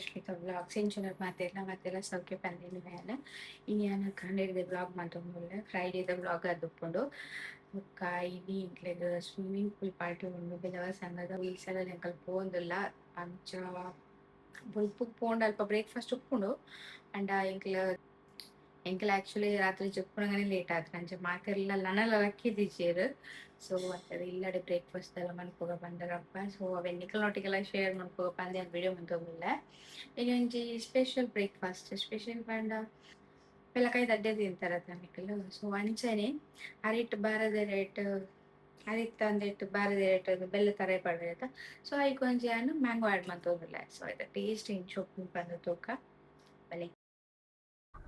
Rashmita vlogs ಇಂಚಿನ ಮಾತೆಲ್ಲ ಸೌಖ್ಯ ಪಂದಿನ ಮ್ಯಾಲ ಇನ್ನು ಕಂಡಿಡಿದ ವ್ಲಾಗ್ ಮಾತೊಂದುಲ್ಲೆ ಫ್ರೈಡೇದ ವ್ಲಾಗ್ ಅದುಪ್ಪುಂಡು ಬೊಕ್ಕ ಇನಿ ಇಂಕ್ಲೆಗ್ ಸ್ವಿಮ್ಮಿಂಗ್ ಪೂಲ್ ಪಾರ್ಟಿ ಉಂಡು ಬೆಲವ ಸಂಗದ ಈ ಸಲ ಎಂಕಲ್ ಪೋವೊಂದುಲ್ಲ ಅಂಚ ಬುಲ್ಪುಗ್ ಪೋಂಡ ಅಲ್ಪ ಬ್ರೇಕ್‌ಫಾಸ್ಟ್ ಉಪ್ಪುಂಡು ಅಂಡ ಎಂಕಲ್ ಆಕ್ಚುಲಿ ರಾತ್ರಿ ಜಪ್ಪುನಗನೆ ಲೇಟ್ ಆತ್ರೆ ಅಂಚ ಮಾತೆರ್ಲ ನನಲ ಲಕ್ಕಿದಿಜೆರ್ ಸೊ ಅತ್ತದ ಇಲ್ಲಡೆ ಬ್ರೇಕ್‌ಫಾಸ್ಟ್ ದಾಲ ಮನ್ಪುಗ ಪಂಡರಪ್ಪ ಸೊ ಅವೆನ್ ನಿಕಲ್ನೊಟ್ಟಿಗೆಲ್ಲ ಶೇರ್ ಮನ್ಪುಗ ಪಂದೆ ಆನ್ ವಿಡಿಯೋ ಮಂತೊಂದುಲ್ಲೆ ಈಗ ಒಂಜಿ ಸ್ಪೆಷಲ್ ಬ್ರೇಕ್‌ಫಾಸ್ಟ್ ಸ್ಪೆಷಲ್ ಪಂಡ ಬೆಲ್ಲಕಾಯಿ ದಡ್ಡೆ ತಿಂತಾರತ್ತ ನಿಕಲ್ ಸೊ ಅಂಚನೆ ಅರಿಟ್ ಬಾರದ ರೇಟ್ ಅರಿತ್ ಅಂದೆಟ್ ಬಾರದ ರೇಟ್ ಬೆಲ್ಲ ತರೆ ಪಡ್ರೆತ ಸೊ ಐಕ್ ಒಂಜಿ ಆನ್ ಮ್ಯಾಂಗೋ ಆಡ್ ಮಂತೊಂದುಲ್ಲೆ ಸೊ ಐತ ಟೇಸ್ಟ್ ಇಂಚೊಪ್ಪು ಪಂದ್ ತೂಕ ಬಲೆ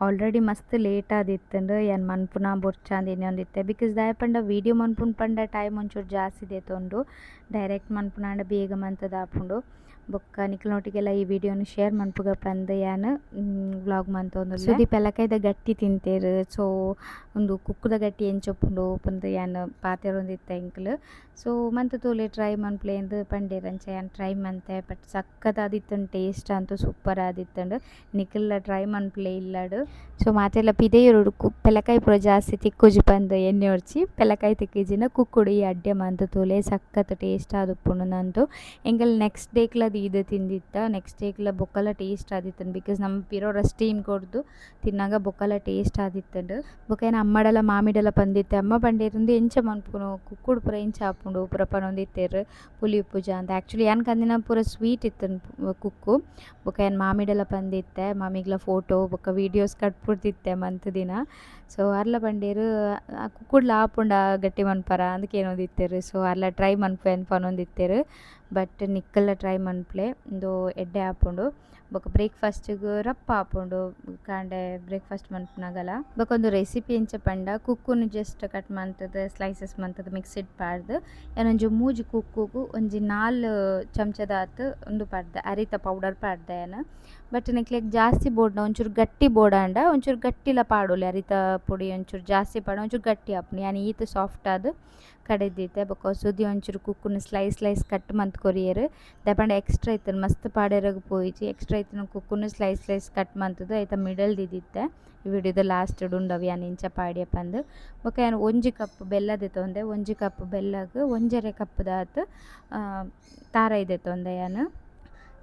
ಆಲ್ರೆಡಿ ಮಸ್ತ್ ಲೇಟ್ ಆದಿತ್ತಂಡು ಯಾನ್ ಮನ್ಪುನ ಬೊರ್ಚಾಂದ್ ಒಂದಿತ್ತೆ ಬಿಕಾಸ್ ದಾಯೆ ಪಂಡ ವೀಡಿಯೋ ಮನ್ಪುನ ಪಂಡ ಟೈಮ್ ಒಂಚೂರು ಜಾಸ್ತಿ ದೆತೊಂಡು ಡೈರೆಕ್ಟ್ ಮನ್ಪುನಾಂಡ ಬೇಗ ಮಂತುದು ಆಪುಂಡು ಬೊಕ್ಕ ನಿಕಲ್ನೊಟ್ಟಿಗೆಲ್ಲ ಈ ವಿಡಿಯೋನು ಶೇರ್ ಮನ್ಪುಗ ಪಂದ್ ಯಾನ್ ವ್ಲಾಗ್ ಮಂತೊಂದುಲ್ಲೆ ಸುದೀಪ್ ಎಲಕೈದ ಗಟ್ಟಿ ತಿಂತೇರ್ ಸೊ ಉಂದು ಕುಕ್ಕುದ ಗಟ್ಟಿ ಎಂಚೊಪ್ಪುಂಡು ಪಂದ್ ಯಾನ್ ಪಾತೆರೊಂದಿತ್ತ ಎಂಕಲ್ ಸೊ ಮಂತ್ ತೂಲೆ ಟ್ರೈ ಮನ್ಪುಲೆಂದ್ ಪಂಡೇರ್ ಅಂಚ ಯಾನ್ ಟ್ರೈ ಮಂತೆ ಬಟ್ ಸಖತ್ ಆದಿತ್ತುಂಡು ಟೇಸ್ಟ್ ಅಂತೂ ಸೂಪರ್ ಆದಿತ್ತುಂಡು ನಿಕಲ್ನ ಟ್ರೈ ಮನ್ಪುಲೆ ಇಲ್ಲಡ್ ಸೊ ಮಾತೆಲ್ಲ ಪಿದೆಯೊರುಡು ಪೆಲಕಾಯಿ ಪೂರ ಜಾಸ್ತಿ ತಿಕ್ಕುಜಿ ಪಂದ್ ಎಣ್ಣೆ ಒರ್ಚಿ ಪೆಲಕಾಯಿ ತಿಕ್ಕಿಜಿನ ಕುಕ್ಕುಡು ಈ ಅಡ್ಡೆ ಮಂತ್ ತೂಲೆ ಸಖತ್ ಟೇಸ್ಟ್ ಆದುಪ್ಪುಂಡು ನಂತು ಎಂಕಲ್ ನೆಕ್ಸ್ಟ್ ಡೇಕ್ಲ ಇದು ತಿಂದಿತ್ತ ನೆಕ್ಸ್ಟ್ ಡೇಕ್ಲ ಬೊಕ್ಕಲ ಟೇಸ್ಟ್ ಆದಿತ್ತಂಡು ಬಿಕಾಸ್ ನಮ್ಮ ಪಿರೋರ ಸ್ಟೀಮ್ ಕೊಡ್ದು ತಿನ್ನಾಗ ಬೊಕ್ಕಲ ಟೇಸ್ಟ್ ಆದಿತ್ತಂಡು ಬೊಕ ಏನ ಅಮ್ಮಡಲ ಮಾಮಿಡಲ ಪಂದಿತ್ತೆ ಅಮ್ಮ ಪಂಡೇರುಂದು ಎಂಚ ಮನ್ಪುನು ಕುಕ್ಕುಡು ಪೂರ ಎಂಚ ಆಪುಂಡು ಪೂರ ಪನೊಂದಿತ್ತೆರ್ ಪುಲಿ ಉಪ್ಪುಜ ಅಂತ ಆ್ಯಕ್ಚುಲಿ ಯಾನ್ ಕಂದಿನ ಪೂರ ಸ್ವೀಟ್ ಇತ್ತುಂಡು ಕುಕ್ಕು ಬೊಕ ಏನ್ ಮಾಮಿಡಲ ಪಂದಿತ್ತೆ ಮಾಮಿಗ್ಲ ಫೋಟೋ ಬೊಕ ವೀಡಿಯೋಸ್ ಕಟ್ಪುಡ್ತಿತ್ತೆ ಮಂತ್ ದಿನ ಸೊ ಅರ್ಲ ಪಂಡೇರು ಕುಕ್ಕುಡ್ಲ ಆಪುಂಡ ಗಟ್ಟಿ ಮನ್ಪರ ಅಂದಕ್ಕೆ ಏನೊಂದಿತ್ತೆರ್ ಸೊ ಅರ್ಲ ಟ್ರೈ ಮನ್ಪೆ ಅಂತ ಪನೊಂದಿತ್ತೆರ್ ಬಟ್ ನಿಕ್ಕಲ್ನ ಟ್ರೈ ಮನ್ಪುಲೆ ಉಂದು ಎಡ್ಡೆ ಆಪುಂಡು ಬೊಕ ಬ್ರೇಕ್‌ಫಾಸ್ಟ್‌ಗ್ ರಪ್ಪ ಆಪುಂಡು ಕಾಂಡೆ ಬ್ರೇಕ್‌ಫಾಸ್ಟ್ ಮನ್ಪುನಗಲ ಬೊಕ ಒಂದು ರೆಸಿಪಿ ಎಂಚ ಪಂಡ ಕುಕ್ಕುನು ಜಸ್ಟ್ ಕಟ್ ಮಂತುದು ಸ್ಲೈಸಸ್ ಮಂತುದು ಮಿಕ್ಸಿಡ್ ಪಾಡ್ದ್ ಯಾನೊಂಜಿ ಮೂಜಿ ಕುಕ್ಕುಗು ಒಂಜಿ 4 ಚಮಚದಾತ್ ಉಂದು ಪಾಡ್ದೆ ಅರಿತ ಪೌಡರ್ ಪಾಡ್ದೆ ಯಾನ್ ಬಟ್ ನಿಕ್ಲೆಗ್ ಜಾಸ್ತಿ ಬೋಡನ ಒಂಚೂರು ಗಟ್ಟಿ ಬೋಡಾಂಡ ಒಂಚೂರು ಗಟ್ಟಿಲ ಪಾಡೊಲಿ ಅರಿತ ಪೊಡಿ ಒಂಚೂರು ಜಾಸ್ತಿ ಪಾಡ ಒಂಚೂರು ಗಟ್ಟಿ ಆಪುಂಡು ಯಾನ್ ಈತ್ ಸಾಫ್ಟ್ ಆದ್ ಕಡೆದಿತ್ತೆ ಬೊಕ ಸುದಿ ಒಂಚೂರು ಕುಕ್ಕುನ ಸ್ಲೈಸ್ ಕಟ್ ಮಂತ್ ಕೊರಿಯರ್ ದಾಯೆ ಎಕ್ಸ್ಟ್ರಾ ಇತ್ತುಂಡು ಮಸ್ತ್ ಪಾಡೆರಗ್ ಪೋಯಿಜಿ ಎಕ್ಸ್ಟ್ರಾ ಇತ್ತಿನ ಕುಕ್ಕುನ ಸ್ಲೈಸ್ ಕಟ್ ಮಂತುದು ಐತ ಮಿಡಲ್ ದಿದಿತ್ತೆ ಈ ವಿಡಿಯೋದ ಲಾಸ್ಟ್ ಉಂಡವು ಯಾನ್ ಇಂಚ ಪಾಡ್ಯ ಪಂದ್ ಬೊಕ ಯಾನ್ 1 ಕಪ್ ಬೆಲ್ಲ ದೆತೊಂದೆ 1 ಕಪ್ ಬೆಲ್ಲಗ್ 1/2 ಕಪ್ ದಾತ್ ತಾರಾಯಿ ದೆತೊಂದೆ ಯಾನ್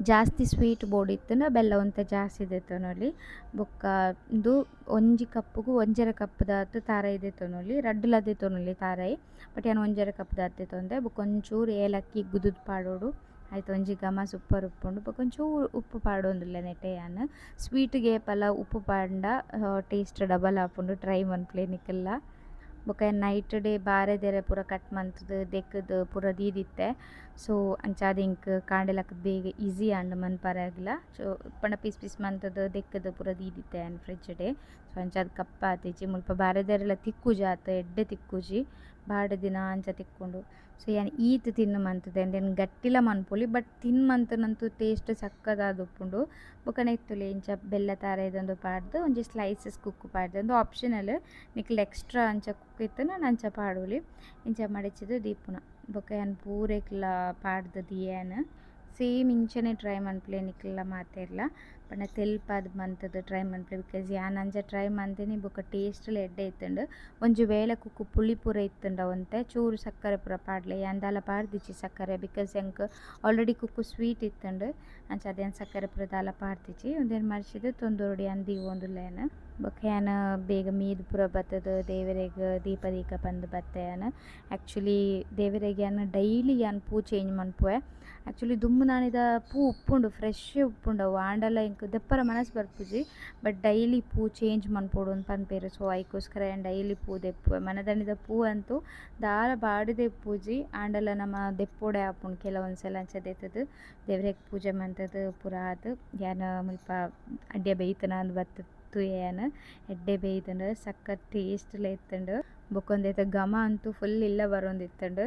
ಜಾಸ್ತಿ ಸ್ವೀಟ್ ಬೋಡಿತ್ತುಂಡ ಬೆಲ್ಲ ಒಂತೆ ಜಾಸ್ತಿ ದೆತೊನೊಲಿ ಬೊಕ್ಕ ಉಂದು 1 ಕಪ್ಪುಗು 1/2 ಕಪ್ ದಾತ್ ತಾರಾಯಿ ದೆತೊನೊಲಿ ರಡ್ಡುಲ ದೆತೊನೊಲಿ ತಾರಾಯಿ ಬಟ್ ಯಾನ್ 1/2 ಕಪ್ ದಾತ್ ದೆತೊಂದೆ ಬೊಕ ಒಂಚೂರು ಏಲಕ್ಕಿ ಗುದುದು ಪಾಡೋಡು ಆಯ್ತು ಒಂಜಿ ಘಮ ಸೂಪರ್ ಉಪ್ಪುಂಡು ಬೊಕ ಒಂಚೂರು ಉಪ್ಪು ಪಾಡೊಂದುಲ್ಲೆ ನೆಟೆ ಯಾನ್ ಸ್ವೀಟ್‌ಗೆ ಏಪಲ ಉಪ್ಪು ಪಾಂಡ ಟೇಸ್ಟ್ ಡಬಲ್ ಆಪುಂಡು ಟ್ರೈ ಮನ್ಪುಲೆ ನಿಕಲ್ನ ಬೊಕ ನೈಟ್ ಡೇ ಬಾರೆದೆರೆ ಪೂರ ಕಟ್ ಮಂತುದು ದೆಕ್ಕುದು ಪೂರ ದೀದಿತ್ತೆ ಸೊ ಅಂಚಾದ್ ಇಂಕ್ ಕಾಂಡೆಲಕ ಬೇಗ ಈಸಿ ಆಂಡ್ ಮನ್ಪರೆಗ್ಲ ಸೊ ಪಂಡ ಪೀಸ್ ಮಂತುದು ದೆಕ್ಕುದು ಪೂರ ದೀದಿತ್ತೆ ಆ್ಯಂಡ್ ಫ್ರಿಡ್ಜ್ ಡೇ ಸೊ ಅಂಚಾದ್ ಕಪ್ಪ ಆತಿಜಿ ಮುಲ್ಪ ಬಾರೆದೆರೆಲ ತಿಕ್ಕುಜಿ ಆತ್ ಎಡ್ಡೆ ತಿಕ್ಕುಜಿ ಬಾಡ್ ದಿನ ಅಂಚ ತಿಕ್ಕುಂಡು ಸೊ ಯಾನ್ ಈತ್ ತಿನ್ನು ಮಂತುದೆ ಅಂದೆನ್ ಗಟ್ಟಿಲ ಮನ್ಪೊಲಿ ಬಟ್ ಮನ್ತುನಂತೂ ಟೇಸ್ಟ್ ಸಕ್ಕದಾದ್ ಉಪ್ಪುಂಡು ಬೊಕ ನೆತ್ತುಲೆ ಇಂಚ ಬೆಲ್ಲ ತಾರಾಯಿದಂದು ಪಾಡ್ದ್ ಒಂಜಿ ಸ್ಲೈಸಸ್ ಕುಕ್ಕು ಪಾಡ್ದೆ ಒಂದು ಆಪ್ಷನಲ್ ನಿಕುಲು ಎಕ್ಸ್ಟ್ರಾ ಅಂಚ ಕುಕ್ಕು ಇತ್ತುಂಡ ಅಂಚ ಪಾಡೊಲಿ ಇಂಚ ಮಡಿಚಿದ್ ದೀಪುನ ಬೊಕ ಯಾನ್ ಪೂರೆಕ್ಲ ಪಾಡ್ದ್ ದಿಯೆನ್ ಸೇಮ್ ಇಂಚನೆ ಟ್ರೈ ಮನ್ಪುಲೆ ನಿಕಲ್ನ ಮಾತೆರ್ಲ ಪಂಡ ತೆಲ್ಪಾದ್ ಮಂತುದು ಟ್ರೈ ಮನ್ಪುಲೆ ಬಿಕಾಸ್ ಯಾನ್ ಅಂಚ ಟ್ರೈ ಮಂತಿನಿ ಬೊಕ ಟೇಸ್ಟ್‌ಲ ಎಡ್ಡೆ ಇತ್ತುಂಡು ಒಂಜಿ ವೇಳೆ ಕುಕ್ಕು ಪುಳಿ ಪೂರ ಇತ್ತುಂಡ ಒಂತೆ ಚೂರು ಸಕ್ಕರೆ ಪೂರ ಪಾಡ್ಲೆ ಯಾನ್ ದಾಲ ಪಾಡ್ದಿಜಿ ಸಕ್ಕರೆ ಬಿಕಾಸ್ ಎಂಕ್ ಆಲ್ರೆಡಿ ಕುಕ್ಕು ಸ್ವೀಟ್ ಇತ್ತುಂಡು ಅಂಚ ಅದೇನ್ ಸಕ್ಕರೆ ಪೂರ ದಾಲ ಪಾಡ್ದಿಜಿ ಉಂದೆನ್ ಮರ್ಚಿದ್ ತೊಂದೊರುಡಿ ಯಾನ್ ದೀವೊಂದುಲ್ಲೆ ಯಾನ್ ಬೊಕ ಯಾನ್ ಬೇಗ ಮೀದ್ ಪೂರ ಬತ್ತುದು ದೇವೆರೆಗ್ ದೀಪ ದೀಕ ಪಂದ್ ಬತ್ತೆ ಯಾನ್ ಆ್ಯಕ್ಚುಲಿ ದೇವೆರೆಗ್ ಯಾನ್ ಡೈಲಿ ಯಾನ್ ಪೂ ಚೇಂಜ್ ಮನ್ಪುವೆ ಆ್ಯಕ್ಚುಲಿ ದುಂಬು ನಾಣಿದ ಪೂ ಉಪ್ಪುಂಡು ಫ್ರೆಶ್ ಉಪ್ಪುಂಡವು ಆಂಡಲ ಎಂಕ್ ದೆಪ್ಪರ ಮನಸ್ ಬರ್ಪುಜಿ ಬಟ್ ಡೈಲಿ ಪೂ ಚೇಂಜ್ ಮನ್ಪೊಡು ಅಂದ್ ಪನ್ಪೆರ್ ಸೊ ಐಕೋಸ್ಕರ ಯಾನ್ ಡೈಲಿ ಪೂ ದೆಪ್ಪುವೆ ಮನದಂಡಿದ ಪೂ ಅಂತೂ ದಾರ ಬಾಡ್ ದೆಪ್ಪುಜಿ ಆಂಡಲ ನಮ ದೆಪ್ಪೊಡೆ ಆಪುಂಡು ಕೆಲವೊಂದ್ಸಲ ಅಂಚ ದೆತ್ತುದು ದೇವ್ರೆಗ್ ಪೂಜೆ ಮಂತುದು ಪೂರ ಆದ್ ಯಾನ್ ಮುಲ್ಪ ಅಡ್ಯ ಬೇಯ್ತುನ ಬತ್ತು ತೂಯೆ ಯಾನ್ ಎಡ್ಡೆ ಬೇಯ್ದುಂಡು ಸಖತ್ ಟೇಸ್ಟ್‌ಲ ಇತ್ತುಂಡು ಬೊಕೊಂದೈತ ಘಮ ಅಂತೂ ಫುಲ್ ಇಲ್ಲ ಬರೊಂದಿತ್ತುಂಡು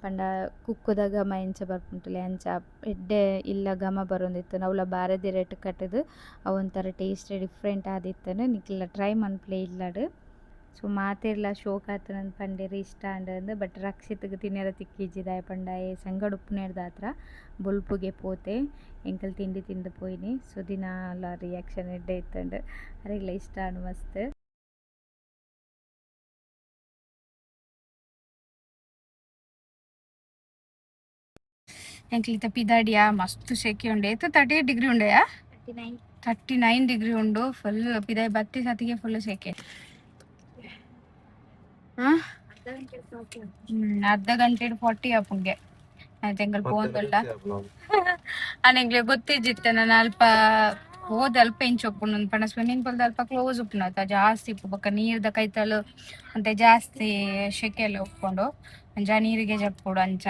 ಪಂಡ ಕುಕ್ಕುದ ಘಮ ಎಂಚ ಬರ್ಪುಂಟುಲೆ ಅಂಚ ಎಡ್ಡೆ ಇಲ್ಲ ಘಮ ಬರೊಂದಿತ್ತುಂಡು ಅವ್ಲ ಬಾರೆದಿರೆಟ್ ಕಟ್ಟುದು ಅವೊಂಥರ ಟೇಸ್ಟ್ ಡಿಫ್ರೆಂಟ್ ಆದಿತ್ತುಂಡು ನಿಕಲ್ನ ಟ್ರೈ ಮನ್ಪುಲೆ ಇಲ್ಲಡ್ ಸೊ ಮಾತೆರ್ಲ ಶೋಕ್ ಆತನಂದು ಪಂಡೇರು ಇಷ್ಟ ಅಂಡ್ ಬಟ್ ರಕ್ಷಿತ್ಗೆ ತಿನ್ನರ ತಿಕ್ಕಿಜ್ಜಿದಾಯ ಪಂಡ ಸಂಗಡ ಉಪ್ಪುನೇರ್ದ ಹತ್ರ ಬೊಲ್ಪುಗೆ ಪೋತೆ ಎಂಕಲ್ ತಿಂಡಿ ತಿಂದು ಪೋಯಿನಿ. ಸೊ ದಿನಾಲ ರಿಯಾಕ್ಷನ್ ಎಡ್ಡೆ ಇತ್ತಂಡು ಅರೆಗ್ಲ ಇಷ್ಟ ಅಂಡ್ ಮಸ್ತ್. ಎಂಕ್ಲಿತ ಪಿದಾಡಿಯಾ ಮಸ್ತ್ ಸೆಕೆ ಉಂಡೆ 38 ಡಿಗ್ರಿ ಉಂಡೆಯಾ 39 ಡಿಗ್ರಿ ಉಂಡು ಫುಲ್ ಪಿದಾಯಿ ಬತ್ತಿ ಸತಿಗೆ ಫುಲ್ ಸೆಕೆ. ಅರ್ಧ ಗಂಟೆ 40 ಆಪುಂಗೆ ಆಯ್ತು ಎಂಗಲ್ ಪೋಂದುಲ್ಲ ಅನೆಂಗ್ಲೆ ಗೊತ್ತಿಜ್ಜಿತ್ತೆ ನಾನು ಅಲ್ಪ ಹೋದ ಅಲ್ಪ ಇಂಚ್ ಒಪ್ಪುಂಡು ಪಂಡ ಸ್ವಿಮ್ಮಿಂಗ್ ಪೂಲ್ದ ಅಲ್ಪ ಕ್ಲೋಸ್ ಉಪ್ಪುನ ಜಾಸ್ತಿ ಇಪ್ಪು ಬೊಕ್ಕ ನೀರ್ದ ಕೈತಲು ಅಂತೆ ಜಾಸ್ತಿ ಶೆಕೆ ಎಲ್ಲ ಉಪ್ಕೊಂಡು ಅಂಚ ನೀರಿಗೆ ಜಪ್ಪುಡು ಅಂಚ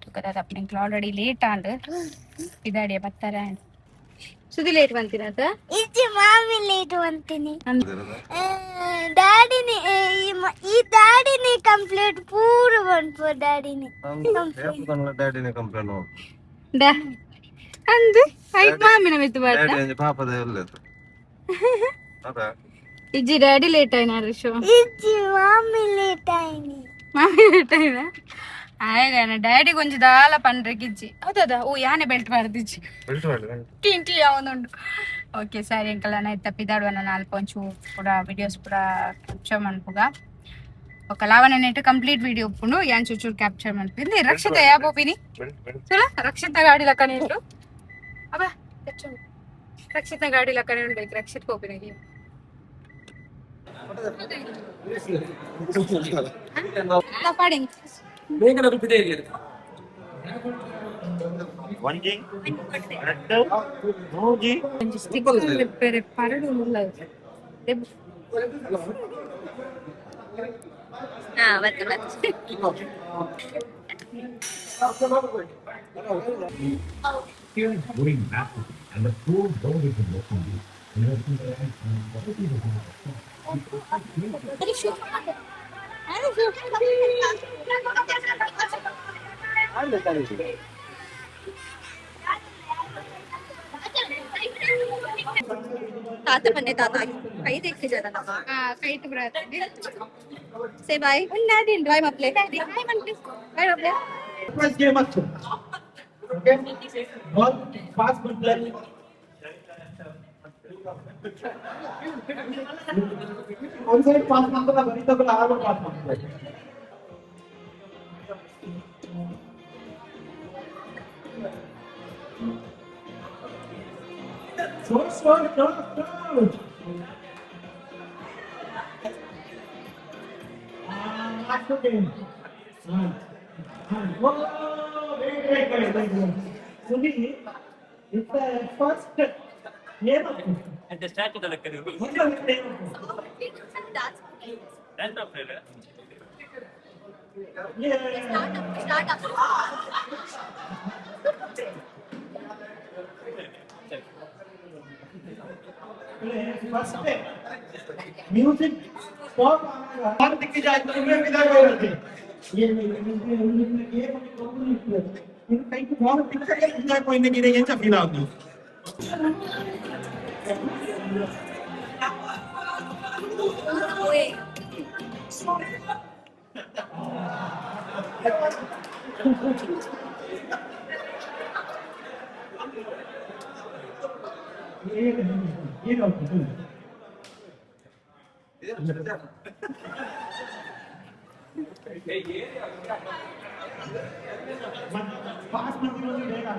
ತುಕದ ಎಂಕ್ಲು ಆಲ್ರೆಡಿ ಲೇಟ್ ಆಂಡ್ ಇದಾಡಿಯ ಬತ್ತಾರೆ ಸುದಿ ಲೇಟ್ ಬಂತೀರ ಇಜ್ಜಿ ಮಾಮಿ ಲೇಟ್ ಬಂತೀನಿ ಡ್ಯಾಡಿನಿ ಈ ಡ್ಯಾಡಿನಿ ಕಂಪ್ಲೀಟ್ ಪೂರ ಬಂತು ಡ್ಯಾಡಿನಿ ಕಂಪ್ಲೇಂಟ್ ಅಂದು ಐಟ್ ಮಾಮಿನ ಮಿತ್ತು ಬಾಡ ಪಾಪದ ಎಲ್ಲದು ಇಜ್ಜಿ ಡ್ಯಾಡಿ ಲೇಟ್ ಆಯ್ನ ಶೋ ಇಜ್ಜಿ ಮಾಮಿ ಲೇಟ್ ಆಯ್ನಿ ಮಾಮಿ ಲೇಟ್ ಆಯ್ನ ಆಯಗಾನ ಡ್ಯಾಡಿ ಕೊಂಚ ದಾಲ ಪಂಡ್ರೆ ಗಿಜ್ಜಿ ಹೌದದ ಓ ಯಾನೆ ಬೆಲ್ಟ್ ಮಾಡ್ದಿಜ್ಜಿ ಟಿಂಟಿ ಯಾವೊಂದುಂಡು ಓಕೆ ಸರಿ ಎಂಕಲ್ನ ಇತ್ತ ಪಿದಾಡುವನ ನಾಲ್ಕು ಒಂಚೂರು ಪೂರ ವಿಡಿಯೋಸ್ ಪೂರ ಕ್ಯಾಪ್ಚರ್ ಮನ್ಪುಗ ఒక లావన నెట్ కంప్లీట్ వీడియో ఉప్పుడు యాన్ చూచూర్ క్యాప్చర్ మనిపింది రక్షిత యా పోపిని చల రక్షిత గాడి లక్కనే ఉండు అబ్బా తెచ్చు రక్షిత గాడి లక్కనే ఉండు రక్షిత పోపిని నా పాడింగ్ ಬೇಗನೆ ರೂಪಿದೆ ಇಲ್ಲಿ ಒಂಜಿ ಎರಡು ಮೂಜಿ ಸ್ಟಿಕ್ಕರ್ ರಿಪೇರ್ ಪರಡು ಉಲ್ಲ ಬತ್ತು Going back and the poor dog is looking you. ತಾತ ಬನ್ನಿ ತಾತ ಕೈ ತೆಗ್ಸಿದಾರ ಕೈಟ್ ಬ್ರಾತ್ ಸೇ ಬಾಯ್ ಉನ್ನಾಡಿ ಬಾಯ್ ಮಪ್ಲೆ ಬಾಯ್ ಮಪ್ಲೆ ಬಾಯ್ ಮಪ್ಲೆ first game action okay ball pass good play one side pass ಮಾಡ್ತಾ ಬರೀ ತಗೊಳ್ಳ ಆರು ಪಾಸ್ ಮಾಡ್ತಾರೆ slow last game oh great Suni it's the first game at the statue of the Center of Failure. Start up first music stop और दिख जाए तो मैं विदा कर देते ये इन कहीं को बहुत दिक्कत है विदा कोई नहीं गिरे ये चफी लाओ दो ये लो पास में भी देगा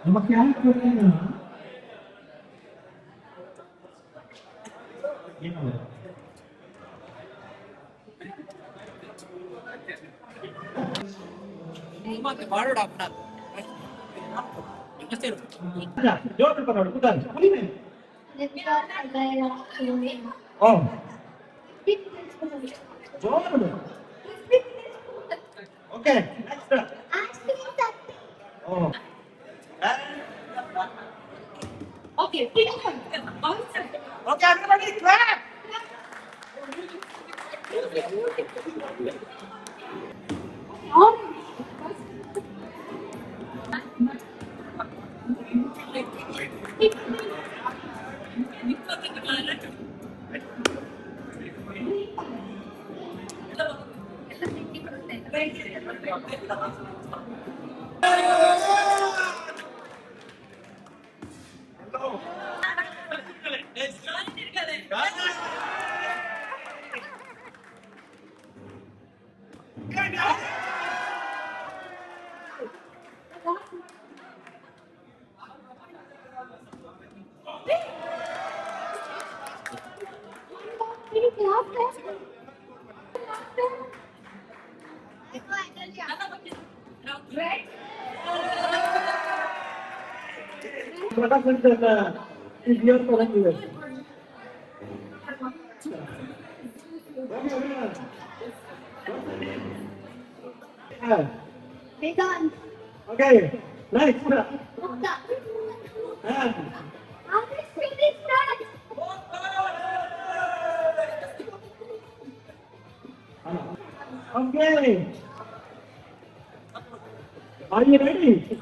ನಮ್ಮ ಕ್ಯಾಂಪ್ ಏನು ಜೋರ್ ಬರೋಡು ಕೂತಾನೆ ಓ ಜೋರ್ okay next O Okay, okay everybody clap Okay, next. Okay. Are you ready?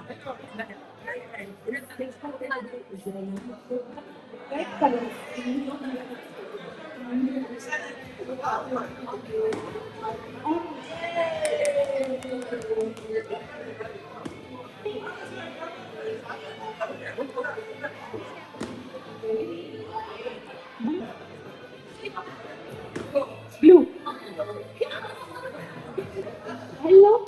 blue. Hello.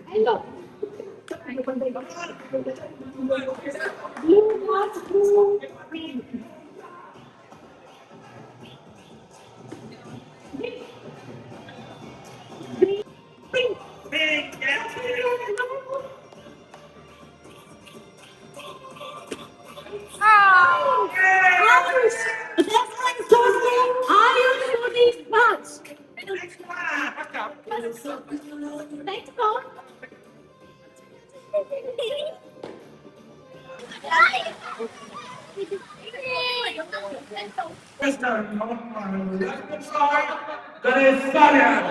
Hello. Blue was blue. Next one. Ganesarian.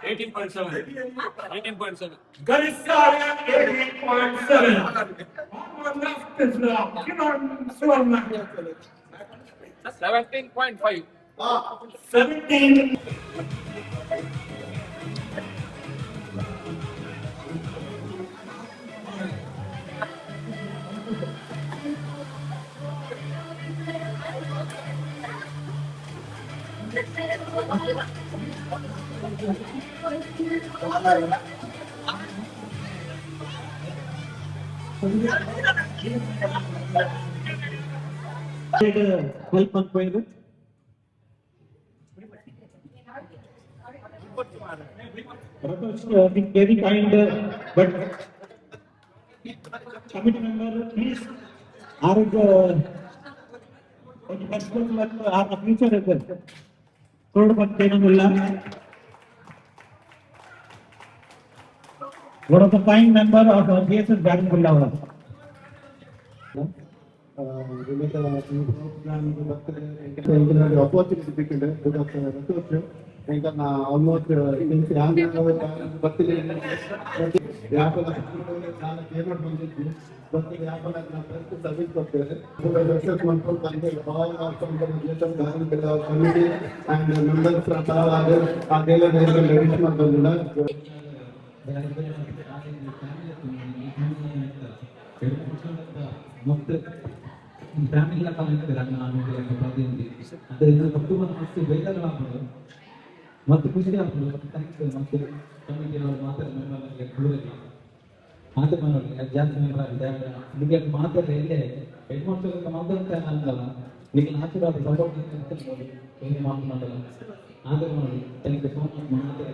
18.7. 18.7. Ganesarian 18.7. On left is now. Come on, Swarna. 17.5. 17. help ಮಾಡ್ಕೊಂಡು Ratosh, been very kind, but committee member, please, our future is there. One of the fine member of our GSS Garden Bullawa. opportunity because ఇంకా నా almost ಬರ್ತಿಲ್ಲ ಯಾಕಲ್ಲ ನಾನು payment ಬಂದಿದ್ದು ಬರ್ತಿಗೆ ಯಾಕಲ್ಲ ನಾನು first service ಕೊಡ್ತೇವೆ research ಮಾಡ್ಕೊಂಡು ಬಂದೆ all organisation garden builder committee and members from ಅದೆಲ್ಲ ಲೇಡೀಸ್ ಬಂದಿಲ್ಲ ಮತ್ತೆ ಫ್ಯಾಮಿಲಿ ನಾನು ಅದರಿಂದ ಕುಟುಂಬ ಮಸ್ತು ಬೇಜಾರು ಆಗ್ಬೋದು ಮತ್ತೆ ಖುಷಿ ಆಗ್ಬೋದು ಮತ್ತೆ ಕಮಿಟಿಯವರು ಮಾತಾಡಿ ಜಾಸ್ತಿ ನಿಮಗೆ ಮಾತಾಡಿ ಇಲ್ಲೇ ಹೆಡ್ಮಾಸ್ಟರ್ ಮಾತಾಡ್ತಾ ಅಂತಲ್ಲ ನಿಮಗೆ ಆಶೀರ್ವಾದ ಸಪೋರ್ಟ್ ಏನು ಮಾತನಾಡಲ್ಲ ಆದ್ರೆ ನೋಡಿ ಥ್ಯಾಂಕ್ ಯು ಸೋ ಮಚ್ ಮಾತಾಡಿ